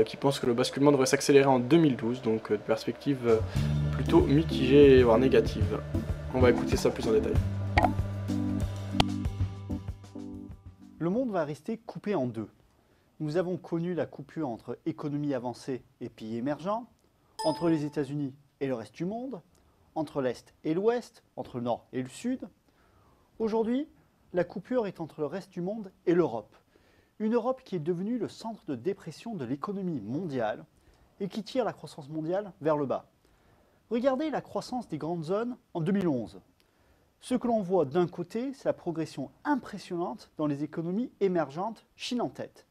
qui pense que le basculement devrait s'accélérer en 2012. Donc perspective plutôt mitigée, voire négative. On va écouter ça plus en détail.
Le monde va rester coupé en deux. Nous avons connu la coupure entre économie avancée et pays émergents, entre les États-Unis et le reste du monde, entre l'Est et l'Ouest, entre le Nord et le Sud. Aujourd'hui, la coupure est entre le reste du monde et l'Europe. Une Europe qui est devenue le centre de dépression de l'économie mondiale et qui tire la croissance mondiale vers le bas. Regardez la croissance des grandes zones en 2011. Ce que l'on voit d'un côté, c'est la progression impressionnante dans les économies émergentes, Chine en tête.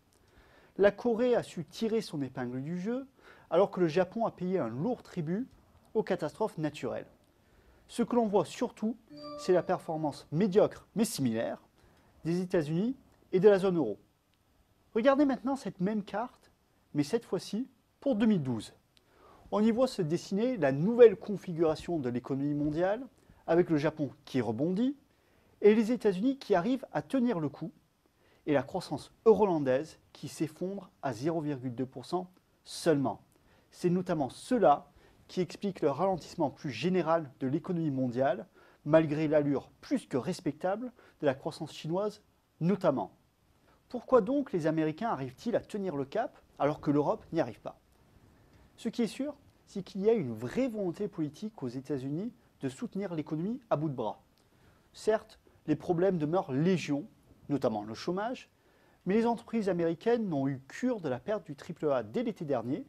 La Corée a su tirer son épingle du jeu, alors que le Japon a payé un lourd tribut aux catastrophes naturelles. Ce que l'on voit surtout, c'est la performance médiocre mais similaire des États-Unis et de la zone euro. Regardez maintenant cette même carte, mais cette fois-ci pour 2012. On y voit se dessiner la nouvelle configuration de l'économie mondiale, avec le Japon qui rebondit et les États-Unis qui arrivent à tenir le coup, et la croissance euro-hollandaise qui s'effondre à 0,2% seulement. C'est notamment cela qui explique le ralentissement plus général de l'économie mondiale, malgré l'allure plus que respectable de la croissance chinoise notamment. Pourquoi donc les Américains arrivent-ils à tenir le cap alors que l'Europe n'y arrive pas? Ce qui est sûr, c'est qu'il y a une vraie volonté politique aux États-Unis de soutenir l'économie à bout de bras. Certes, les problèmes demeurent légion, notamment le chômage, mais les entreprises américaines n'ont eu cure de la perte du AAA dès l'été dernier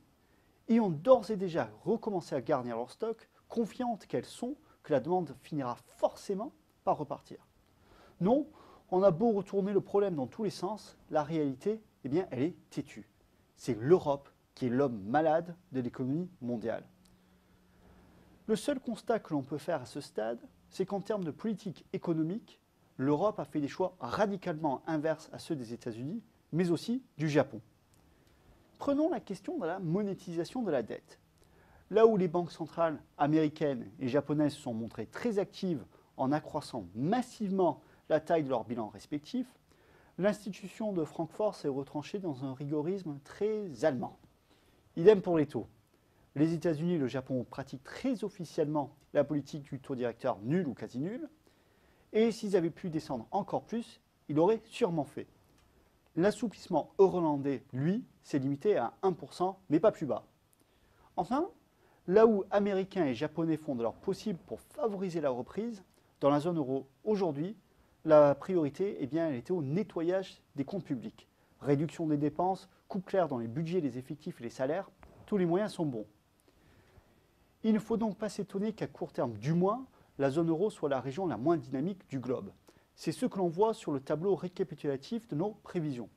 et ont d'ores et déjà recommencé à garnir leur stock, confiantes qu'elles sont que la demande finira forcément par repartir. Non, on a beau retourner le problème dans tous les sens, la réalité, eh bien, elle est têtue. C'est l'Europe qui est l'homme malade de l'économie mondiale. Le seul constat que l'on peut faire à ce stade, c'est qu'en termes de politique économique, l'Europe a fait des choix radicalement inverses à ceux des États-Unis, mais aussi du Japon. Prenons la question de la monétisation de la dette. Là où les banques centrales américaines et japonaises se sont montrées très actives en accroissant massivement la taille de leurs bilans respectifs, l'institution de Francfort s'est retranchée dans un rigorisme très allemand. Idem pour les taux. Les États-Unis et le Japon pratiquent très officiellement la politique du taux directeur nul ou quasi nul, et s'ils avaient pu descendre encore plus, ils l'auraient sûrement fait. L'assouplissement euro-hollandais, lui, s'est limité à 1%, mais pas plus bas. Enfin, là où Américains et Japonais font de leur possible pour favoriser la reprise, dans la zone euro aujourd'hui, la priorité, eh bien, elle était au nettoyage des comptes publics. Réduction des dépenses, coupe claire dans les budgets, les effectifs et les salaires, tous les moyens sont bons. Il ne faut donc pas s'étonner qu'à court terme, du moins, la zone euro soit la région la moins dynamique du globe. C'est ce que l'on voit sur le tableau récapitulatif de nos prévisions.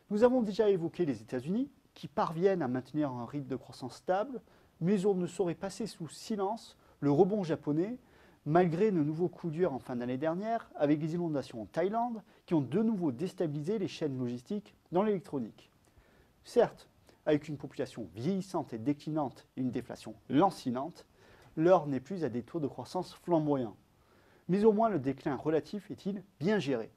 Nous avons déjà évoqué les États-Unis, qui parviennent à maintenir un rythme de croissance stable, mais on ne saurait passer sous silence le rebond japonais, malgré de nouveaux coups durs en fin d'année dernière, avec les inondations en Thaïlande, qui ont de nouveau déstabilisé les chaînes logistiques dans l'électronique. Certes, avec une population vieillissante et déclinante et une déflation lancinante, l'heure n'est plus à des taux de croissance flamboyants. Mais au moins le déclin relatif est-il bien géré.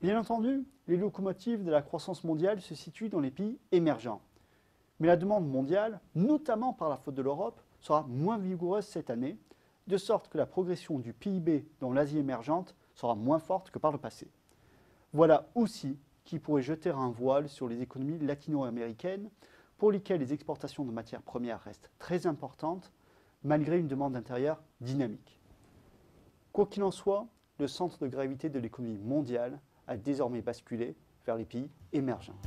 Bien entendu, les locomotives de la croissance mondiale se situent dans les pays émergents. Mais la demande mondiale, notamment par la faute de l'Europe, sera moins vigoureuse cette année, de sorte que la progression du PIB dans l'Asie émergente sera moins forte que par le passé. Voilà aussi qui pourrait jeter un voile sur les économies latino-américaines, pour lesquelles les exportations de matières premières restent très importantes, malgré une demande intérieure dynamique. Quoi qu'il en soit, le centre de gravité de l'économie mondiale a désormais basculé vers les pays émergents.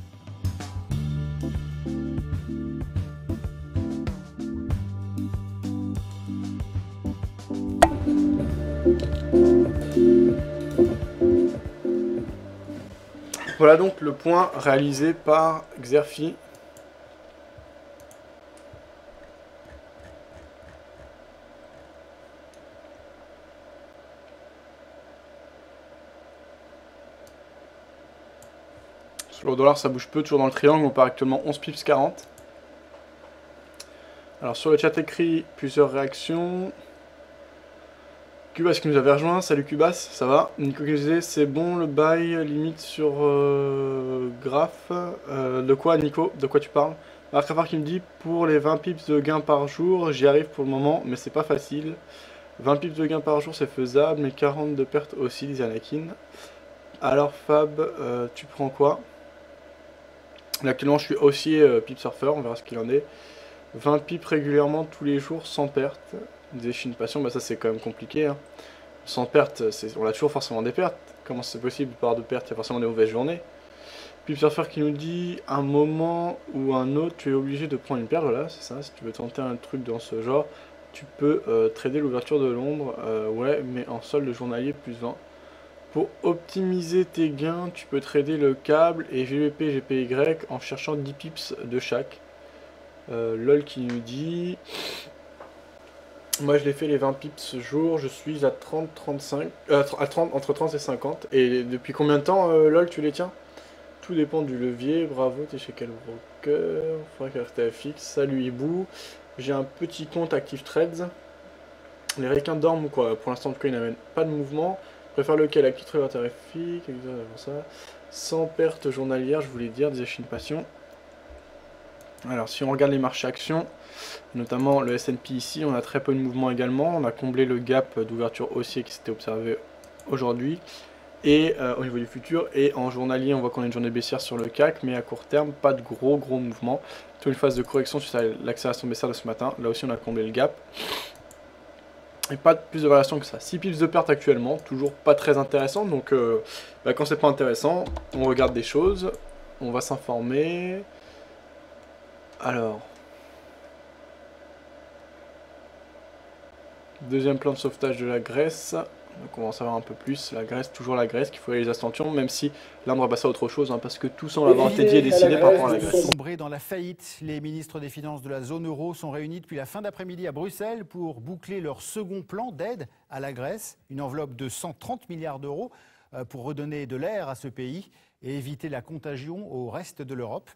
Voilà donc le point réalisé par Xerfi. Sur le dollar, ça bouge peu, toujours dans le triangle, on part actuellement 11 pips 40. Alors sur le chat écrit, plusieurs réactions. Cubas qui nous avait rejoint, salut Cubas, ça va? Nico qui nous disait, c'est bon le bail limite sur Graph. De quoi Nico? De quoi tu parles? Marc Rafard qui me dit, pour les 20 pips de gain par jour, j'y arrive pour le moment, mais c'est pas facile. 20 pips de gain par jour c'est faisable, mais 40 de perte aussi, dit Anakin. Alors Fab, tu prends quoi? Là actuellement je suis haussier pip surfer, on verra ce qu'il en est. 20 pips régulièrement tous les jours sans perte. Des Chine Passion, bah ça c'est quand même compliqué. Hein. Sans perte, on a toujours forcément des pertes. Comment c'est possible par de pertes? Il y a forcément des mauvaises journées. Pip Surfer qui nous dit, un moment ou un autre, tu es obligé de prendre une perte. Voilà, c'est ça. Si tu veux tenter un truc dans ce genre, tu peux trader l'ouverture de Londres. Ouais, mais en solde journalier plus 20. Pour optimiser tes gains, tu peux trader le câble et GBP, GPY en cherchant 10 pips de chaque. LOL qui nous dit... Moi je l'ai fait les 20 pips ce jour, je suis à 30, 35, entre 30 et 50. Et depuis combien de temps, LOL, tu les tiens? Tout dépend du levier, bravo, t'es chez quel broker? Faudrait que FX, salut Hibou. J'ai un petit compte Active Trades. Les requins dorment ou quoi? Pour l'instant, en tout cas, ils n'amènent pas de mouvement. Je préfère lequel? Active Trades Terrific, ça. Sans perte journalière, je voulais dire, des Chine Passion. Alors si on regarde les marchés actions, notamment le S&P ici, on a très peu de mouvement également. On a comblé le gap d'ouverture haussier qui s'était observé aujourd'hui. Et au niveau du futur, et en journalier, on voit qu'on a une journée baissière sur le CAC, mais à court terme, pas de gros mouvements. Plutôt une phase de correction suite à l'accélération baissière de ce matin. Là aussi, on a comblé le gap. Et pas plus de variation que ça. 6 pips de perte actuellement, toujours pas très intéressant. Donc quand c'est pas intéressant, on regarde des choses, on va s'informer. Alors, deuxième plan de sauvetage de la Grèce. Donc on va en savoir un peu plus. La Grèce, toujours la Grèce, qu'il faut aller les attentions, même si là on va passer à autre chose, hein, parce que tout semble avoir été dit et décidé par rapport à la Grèce.
Sombré dans la faillite, les ministres des Finances de la zone euro sont réunis depuis la fin d'après-midi à Bruxelles pour boucler leur second plan d'aide à la Grèce, une enveloppe de 130 milliards d'euros pour redonner de l'air à ce pays et éviter la contagion au reste de l'Europe.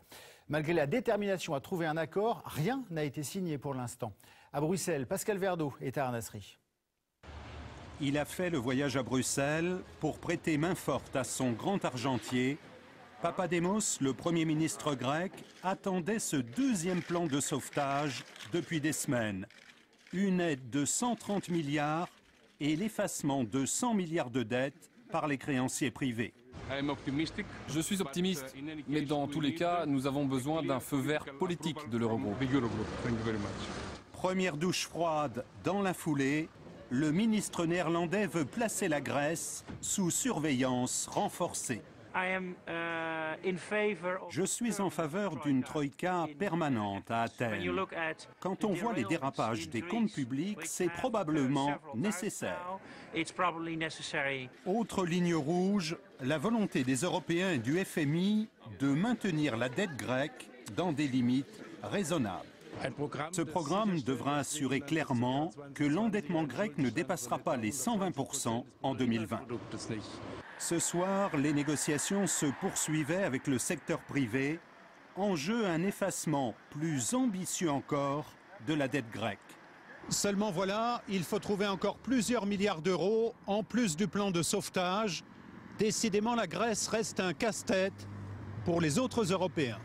Malgré la détermination à trouver un accord, rien n'a été signé pour l'instant. À Bruxelles, Pascal Verdeau et Tahar Nasri.
Il a fait le voyage à Bruxelles pour prêter main forte à son grand argentier. Papademos, le Premier ministre grec, attendait ce deuxième plan de sauvetage depuis des semaines. Une aide de 130 milliards et l'effacement de 100 milliards de dettes par les créanciers privés.
Je suis optimiste, mais dans tous les cas, nous avons besoin d'un feu vert politique de l'Eurogroupe.
Première douche froide dans la foulée. Le ministre néerlandais veut placer la Grèce sous surveillance renforcée. Je suis en faveur d'une troïka permanente à Athènes. Quand on voit les dérapages des comptes publics, c'est probablement nécessaire. Autre ligne rouge, la volonté des Européens et du FMI de maintenir la dette grecque dans des limites raisonnables. Ce programme devra assurer clairement que l'endettement grec ne dépassera pas les 120% en 2020. Ce soir, les négociations se poursuivaient avec le secteur privé. En jeu, un effacement plus ambitieux encore de la dette grecque.
Seulement voilà, il faut trouver encore plusieurs milliards d'euros en plus du plan de sauvetage. Décidément, la Grèce reste un casse-tête pour les autres Européens.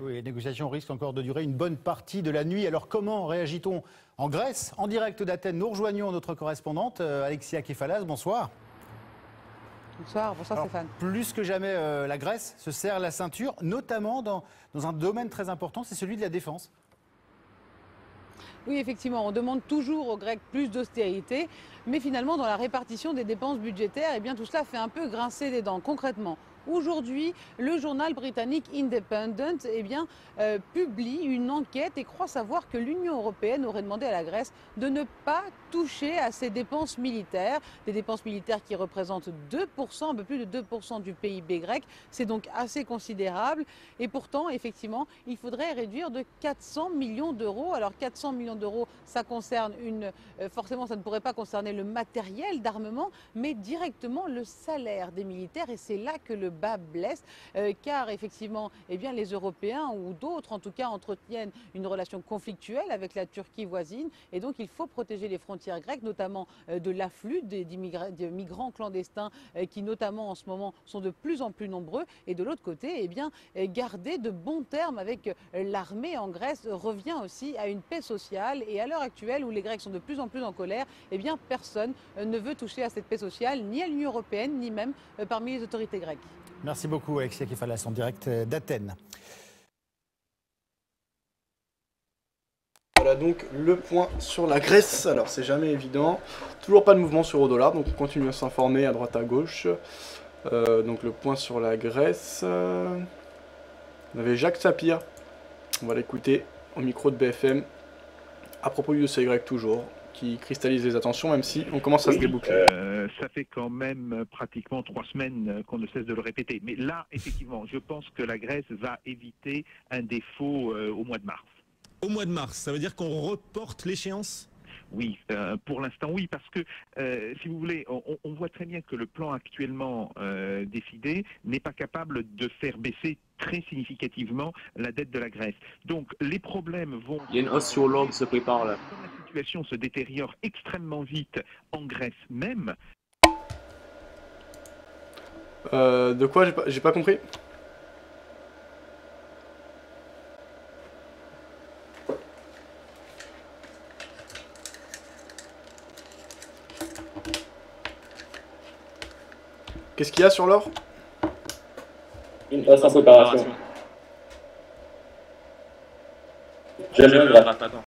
Oui, les négociations risquent encore de durer une bonne partie de la nuit. Alors comment réagit-on en Grèce? En direct d'Athènes, nous rejoignons notre correspondante Alexia Kefalas. Bonsoir.
Bonsoir
Alors,
Stéphane.
Plus que jamais, la Grèce se serre la ceinture, notamment dans un domaine très important, c'est celui de la défense.
Oui, effectivement, on demande toujours aux Grecs plus d'austérité, mais finalement, dans la répartition des dépenses budgétaires, eh bien, tout cela fait un peu grincer des dents. Concrètement, aujourd'hui, le journal britannique Independent publie une enquête et croit savoir que l'Union européenne aurait demandé à la Grèce de ne pas toucher à ses dépenses militaires, des dépenses militaires qui représentent 2%, un peu plus de 2% du PIB grec. C'est donc assez considérable et pourtant, effectivement, il faudrait réduire de 400 millions d'euros. Alors 400 millions d'euros, ça concerne forcément, ça ne pourrait pas concerner le matériel d'armement, mais directement le salaire des militaires et c'est là que le bas blesse, car effectivement, eh bien, les Européens ou d'autres en tout cas entretiennent une relation conflictuelle avec la Turquie voisine et donc il faut protéger les frontières grecques, notamment de l'afflux des migrants clandestins qui notamment en ce moment sont de plus en plus nombreux et de l'autre côté, eh bien, garder de bons termes avec l'armée en Grèce revient aussi à une paix sociale et à l'heure actuelle où les Grecs sont de plus en plus en colère, eh bien, personne ne veut toucher à cette paix sociale, ni à l'Union européenne, ni même parmi les autorités grecques.
Merci beaucoup Alexia Kefalas en direct d'Athènes.
Voilà donc le point sur la Grèce. Alors c'est jamais évident, toujours pas de mouvement sur euro-dollar, donc on continue à s'informer à droite à gauche. Donc le point sur la Grèce. On avait Jacques Sapir, on va l'écouter au micro de BFM à propos du dossier grec toujours, qui cristallise les attentions même si on commence à se déboucler.
Ça fait quand même pratiquement 3 semaines qu'on ne cesse de le répéter. Mais là, effectivement, je pense que la Grèce va éviter un défaut au mois de mars.
Au mois de mars, ça veut dire qu'on reporte l'échéance ?
Oui, pour l'instant oui, parce que si vous voulez, on voit très bien que le plan actuellement décidé n'est pas capable de faire baisser très significativement la dette de la Grèce. Donc les problèmes vont...
Il y a une hausse sur l'eau qui se prépare là.
La situation se détériore extrêmement vite en Grèce même.
De quoi j'ai pas compris ? Qu'est-ce qu'il y a sur l'or?
Une passe en préparation. J'aime bien le graphe, attends.